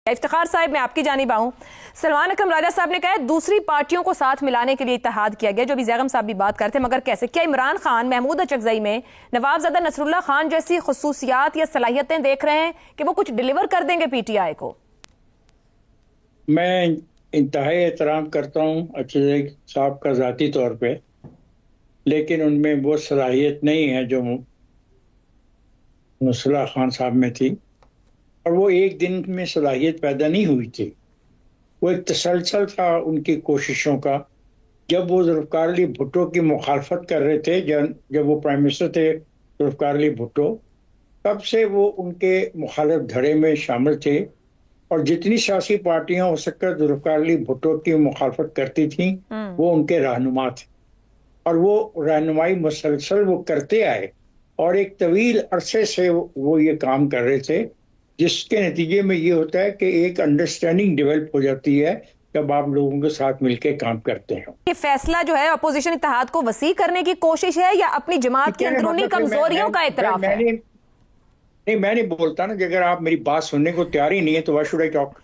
इफ्तिखार साहब, मैं आपकी जानिब आऊं। सलमान अकरम राजा साहब ने कहा है दूसरी पार्टियों को साथ मिलाने के लिए इत्तेहाद किया गया, जो भी जैगम साहब भी बात करते हैं, मगर कैसे? क्या इमरान खान महमूद अचकजई में नवाबजादा नसरुल्लाह खान जैसी खसूसियात या सलाहियतें देख रहे हैं कि वो कुछ डिलीवर कर देंगे पीटीआई को? मैं इंतहाई एहतराम करता हूँ अचकजई साहब का ज़ाती तौर पे, लेकिन उनमें वो सलाहियत नहीं है जो नसरुल्लाह खान साहब में थी। और वो एक दिन में सलाहियत पैदा नहीं हुई थी, वो एक तसलसल था उनकी कोशिशों का। जब वो जुल्फ़िकार अली भुट्टो की मुखालफत कर रहे थे, जब वो प्राइम मिनिस्टर थे जुल्फ़िकार अली भुट्टो, तब से वो उनके मुखालिफ धड़े में शामिल थे। और जितनी सियासी पार्टियां हो सककर जुल्फ़िकार अली भुट्टो की मुखालफत करती थीं, वो उनके रहनुमा थे और वो रहनुमाई मुसलसल वो करते आए और एक तवील अरसे से वो ये काम कर रहे थे, जिसके नतीजे में ये होता है कि एक अंडरस्टैंडिंग डेवलप हो जाती है जब आप लोगों के साथ मिलकर काम करते हैं। ये फैसला जो है अपोजिशन इत्तेहाद को वसी करने की कोशिश है या अपनी जमात की अंदरूनी कमजोरियों का इतराफ है? नहीं, मैं नहीं बोलता ना, अगर आप मेरी बात सुनने को तैयार ही नहीं है तो व्हाई शुड आई टॉक।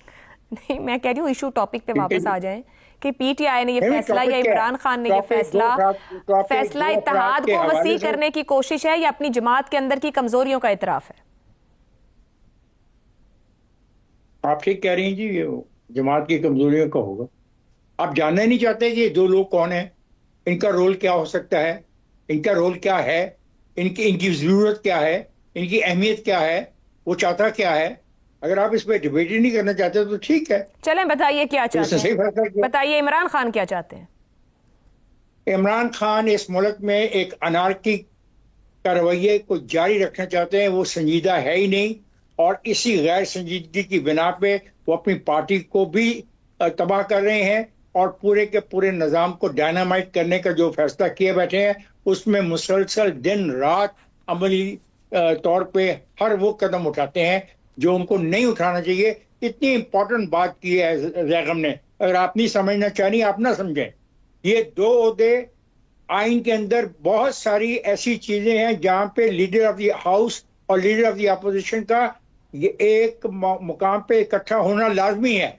नहीं, मैं कह रही हूँ इशू टॉपिक पे वापस आ जाएं कि पीटीआई ने ये फैसला या इमरान खान ने ये फैसला इत्तेहाद को वसी करने की कोशिश है या अपनी जमात के अंदर की कमजोरियों का इतराफ है? आप ठीक कह रही हैं जी, ये जमात की कमजोरियों का होगा। आप जानना नहीं चाहते कि ये दो लोग कौन है, इनका रोल क्या हो सकता है, इनका रोल क्या है, इनकी जरूरत क्या है, इनकी अहमियत क्या है, वो चाहता क्या है। अगर आप इस पर डिबेट ही नहीं करना चाहते तो ठीक है, चलें बताइए क्या चाहते हैं, बताइए इमरान खान क्या चाहते हैं? इमरान खान इस मुल्क में एक अनारकी का रवैये को जारी रखना चाहते हैं। वो संजीदा है ही नहीं और इसी गैर संजीदगी की बिना पे वो अपनी पार्टी को भी तबाह कर रहे हैं और पूरे के पूरे निज़ाम को डायनामाइट करने का जो फैसला किए बैठे हैं, उसमें मुसलसल दिन रात अमली तौर पे हर वो कदम उठाते हैं जो उनको नहीं उठाना चाहिए। इतनी इंपॉर्टेंट बात की है जैगम ने, अगर आप नहीं समझना चाहिए आप ना समझें। ये दो ओहदे आइन के अंदर बहुत सारी ऐसी चीजें हैं जहां पे लीडर ऑफ द हाउस और लीडर ऑफ द अपोजिशन का ये एक मुकाम पे इकट्ठा होना लाजमी है।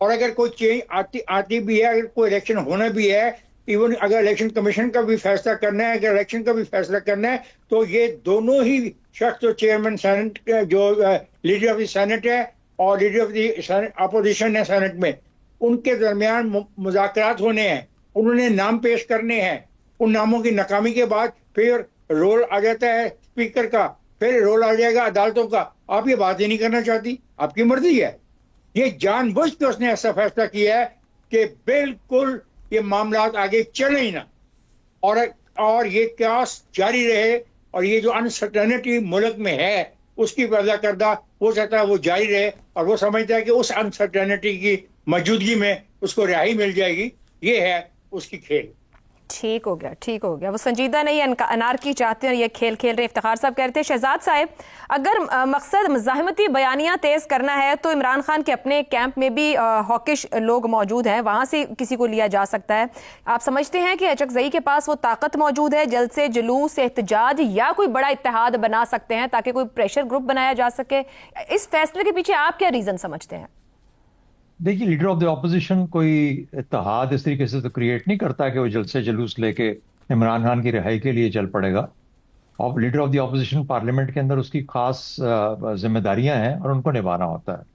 और अगर कोई चेंज आती भी है, अगर कोई इलेक्शन होना भी है, इवन अगर इलेक्शन कमीशन का भी फैसला करना है, अगर इलेक्शन का भी फैसला करना है, तो ये दोनों ही शख्स जो चेयरमैन सेनेट, जो लीडर ऑफ द सेनेट है और लीडर ऑफ द अपोजिशन है सेनेट में, उनके दरमियान मुज़ाकरात होने हैं, उन्होंने नाम पेश करने हैं। उन नामों की नाकामी के बाद फिर रोल आ जाता है स्पीकर का, फिर रोल आ जाएगा अदालतों का। आप ये बात ही नहीं करना चाहती, आपकी मर्जी है। ये जानबूझ के उसने ऐसा फैसला किया है कि बिल्कुल ये मामला आगे चले ही ना और ये क्यास जारी रहे और ये जो अनसर्टेनिटी मुल्क में है उसकी पैदा करदा हो सकता है वो जारी रहे और वो समझता है कि उस अनसर्टेनिटी की मौजूदगी में उसको रिहाई मिल जाएगी। ये है उसकी खेल। ठीक हो गया, ठीक हो गया। वो संजीदा नहीं, अनारकी चाहते हैं, ये खेल खेल रहे। इफ्तिखार साहब कहते हैं शहजाद साहब, अगर मकसद मुज़ाहमती बयानियां तेज करना है तो इमरान खान के अपने कैंप में भी हॉकिश लोग मौजूद हैं, वहां से किसी को लिया जा सकता है। आप समझते हैं कि अचकजई के पास वो ताकत मौजूद है, जल्द से जुलूस, एहतजाज या कोई बड़ा इत्तेहाद बना सकते हैं ताकि कोई प्रेशर ग्रुप बनाया जा सके? इस फैसले के पीछे आप क्या रीजन समझते हैं? देखिए, लीडर ऑफ द ऑपोजिशन कोई इत्तेहाद इस तरीके से तो क्रिएट नहीं करता कि वो जल्द से जुलूस लेके इमरान खान की रिहाई के लिए चल पड़ेगा। और leader of the opposition parliament के अंदर उसकी खास जिम्मेदारियां हैं और उनको निभाना होता है।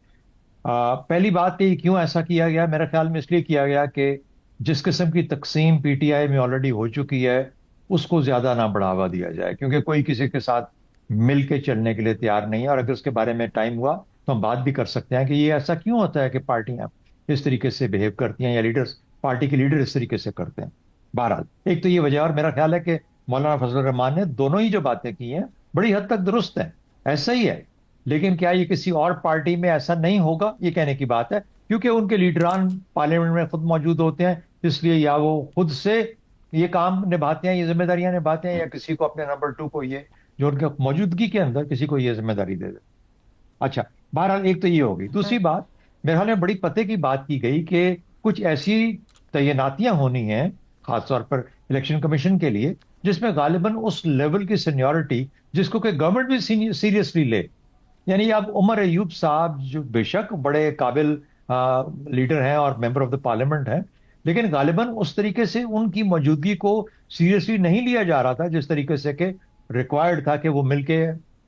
पहली बात कि क्यों ऐसा किया गया, मेरे ख्याल में इसलिए किया गया कि जिस किस्म की तकसीम पीटीआई में ऑलरेडी हो चुकी है उसको ज्यादा ना बढ़ावा दिया जाए, क्योंकि कोई किसी के साथ मिल के चलने के लिए तैयार नहीं है। और अगर उसके बारे में टाइम हुआ तो हम बात भी कर सकते हैं कि ये ऐसा क्यों होता है कि पार्टियां इस तरीके से बिहेव करती हैं या लीडर्स, पार्टी के लीडर इस तरीके से करते हैं। बहरहाल एक तो ये वजह, और मेरा ख्याल है कि मौलाना फजल रहमान ने दोनों ही जो बातें की हैं बड़ी हद तक दुरुस्त हैं, ऐसा ही है। लेकिन क्या ये किसी और पार्टी में ऐसा नहीं होगा, ये कहने की बात है, क्योंकि उनके लीडरान पार्लियामेंट में खुद मौजूद होते हैं, इसलिए या वो खुद से ये काम निभाते हैं, ये जिम्मेदारियां निभाते हैं, या किसी को अपने नंबर 2 को ये जो उनके मौजूदगी के अंदर किसी को ये जिम्मेदारी दे दे। अच्छा, बहरहाल एक तो ये होगी। दूसरी बात, मेरे ख्याल में बड़ी पते की बात की गई कि कुछ ऐसी तैनातियां होनी हैं खासतौर पर इलेक्शन कमीशन के लिए जिसमें गालिबन उस लेवल की सीनियरिटी जिसको कि गवर्नमेंट भी सीरियसली ले, यानी अब उमर अयूब साहब जो बेशक बड़े काबिल लीडर हैं और मेंबर ऑफ द पार्लियामेंट हैं, लेकिन गालिबन उस तरीके से उनकी मौजूदगी को सीरियसली नहीं लिया जा रहा था जिस तरीके से कि रिक्वायर्ड था कि वो मिलके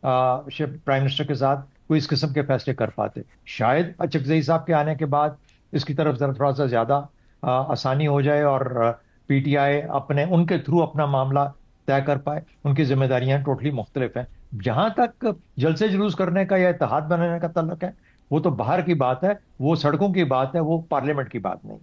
प्राइम मिनिस्टर के साथ कोई इस किस्म के फैसले कर पाते। शायद चकजई साहब के आने के बाद इसकी तरफ जरा थोड़ा सा ज्यादा आसानी हो जाए और पीटीआई अपने उनके थ्रू अपना मामला तय कर पाए। उनकी जिम्मेदारियां टोटली मुख्तलिफ हैं। जहां तक जलसे जुलूस करने का या इत्तेहाद बनाने का तल्लुक है, वो तो बाहर की बात है, वो सड़कों की बात है, वो पार्लियामेंट की बात नहीं।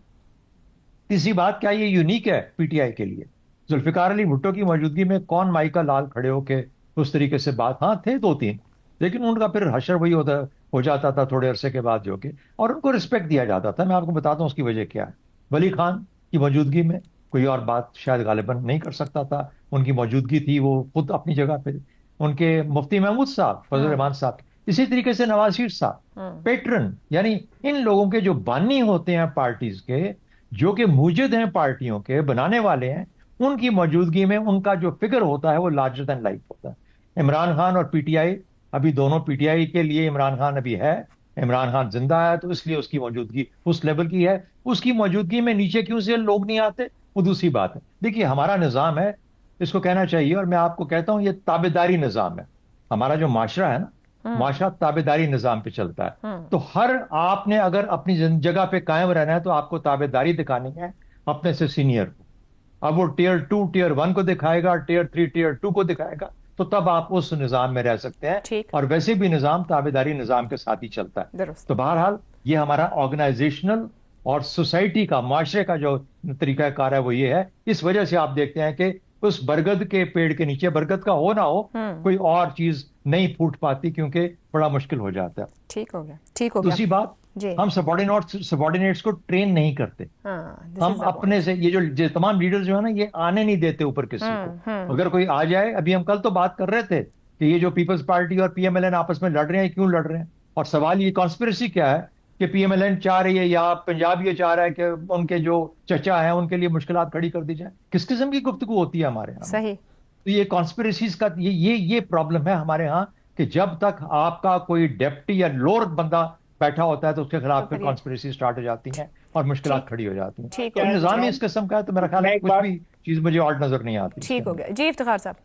तीसरी बात, क्या ये यूनिक है पीटीआई के लिए? जुल्फिकार अली भुट्टो की मौजूदगी में कौन माइका लाल खड़े होके उस तरीके से बात, हाँ थे 2-3, लेकिन उनका फिर हशर वही हो जाता था थोड़े अरसे के बाद जो कि, और उनको रिस्पेक्ट दिया जाता था। मैं आपको बताता हूँ उसकी वजह क्या है। वली खान की मौजूदगी में कोई और बात शायद गालिबन नहीं कर सकता था, उनकी मौजूदगी थी, वो खुद अपनी जगह पे। उनके मुफ्ती महमूद साहब, फजल रहमान साहब, इसी तरीके से नवाज शरीफ साहब, पेट्रन, यानी इन लोगों के जो बानी होते हैं पार्टीज के, जो कि मूजिद हैं पार्टियों के, बनाने वाले हैं, उनकी मौजूदगी में उनका जो फिगर होता है वो लार्जर देन लाइफ होता है। इमरान खान और पीटीआई, अभी दोनों पीटीआई के लिए इमरान खान अभी है, इमरान खान जिंदा है तो इसलिए उसकी मौजूदगी उस लेवल की है। उसकी मौजूदगी में नीचे क्यों से लोग नहीं आते, वो दूसरी बात है। देखिए, हमारा निज़ाम है, इसको कहना चाहिए, और मैं आपको कहता हूं ये ताबेदारी निज़ाम है। हमारा जो माशरा है ना, माशरा ताबेदारी निज़ाम पे चलता है। तो हर आपने अगर अपनी जगह पे कायम रहना है तो आपको ताबेदारी दिखानी है अपने से सीनियर को। अब वो टियर 2 टियर 1 को दिखाएगा, टियर 3 टियर 2 को दिखाएगा, तो तब आप उस निज़ाम में रह सकते हैं। और वैसे भी निज़ाम ताबेदारी निज़ाम के साथ ही चलता है। तो बहरहाल ये हमारा ऑर्गेनाइजेशनल और सोसाइटी का, माशरे का जो तरीकाकार है वो ये है। इस वजह से आप देखते हैं कि उस बरगद के पेड़ के नीचे, बरगद का हो ना हो, कोई और चीज नहीं फूट पाती, क्योंकि बड़ा मुश्किल हो जाता है। ठीक हो गया, ठीक हो गया। दूसरी बात, हम सबॉर्डिनेट्स को ट्रेन नहीं करते। हम अपने से, ये जो तमाम लीडर्स जो है ना, ये आने नहीं देते ऊपर किसी को। अगर कोई आ जाए, अभी हम कल तो बात कर रहे थे कि ये जो पीपल्स पार्टी और पीएमएलएन आपस में लड़ रहे हैं, क्यों लड़ रहे हैं? और सवाल ये कॉन्स्पिरेसी क्या है कि पीएमएलएन चाह रही है या पंजाब ये चाह रहा है कि उनके जो चचा है उनके लिए मुश्किलात खड़ी कर दी जाए। किस किस्म की गुफ्तगू होती है हमारे यहाँ? सही। तो ये कॉन्स्पिरेसीज का ये प्रॉब्लम है हमारे यहाँ कि जब तक आपका कोई डेप्टी या लोअर बंदा बैठा होता है तो उसके खिलाफ फिर कॉन्स्पिरेसी स्टार्ट हो जाती है और मुश्किलात खड़ी हो जाती हैं। तो निज़ाम ही इस किस्म का है, तो मेरा ख्याल है कुछ भी चीज मुझे और नजर नहीं आती। ठीक हो गया जी। इफ्तिखार साहब,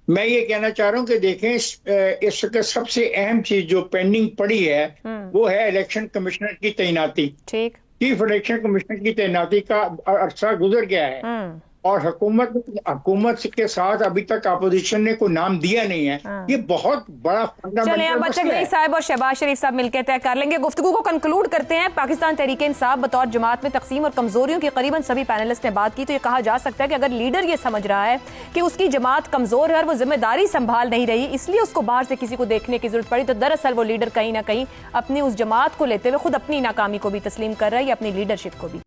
मैं ये कहना चाह रहा हूँ कि देखें, इस वक्त सबसे अहम चीज जो पेंडिंग पड़ी है वो है इलेक्शन कमिश्नर की तैनाती। ठीक। चीफ इलेक्शन कमिश्नर की तैनाती का अरसा गुजर गया है और हुकूमत के साथ अभी तक अपोजिशन ने कोई नाम दिया नहीं है। ये बहुत बड़ा चलिए, अब चकजई साहब और शहबाज शरीफ साहब मिलकर तय कर लेंगे। गुफ्तगू को कंक्लूड करते हैं। पाकिस्तान तहरीक इंसाफ बतौर जमात में तकसीम और कमजोरियों की करीबन सभी पैनलिस्ट ने बात की। तो ये कहा जा सकता है कि अगर लीडर ये समझ रहा है कि उसकी जमात कमजोर है और वो जिम्मेदारी संभाल नहीं रही, इसलिए उसको बाहर से किसी को देखने की जरूरत पड़ी, तो दरअसल वो लीडर कहीं ना कहीं अपनी उस जमात को लेते हुए खुद अपनी नाकामी को भी तस्लीम कर रहा है या अपनी लीडरशिप को भी।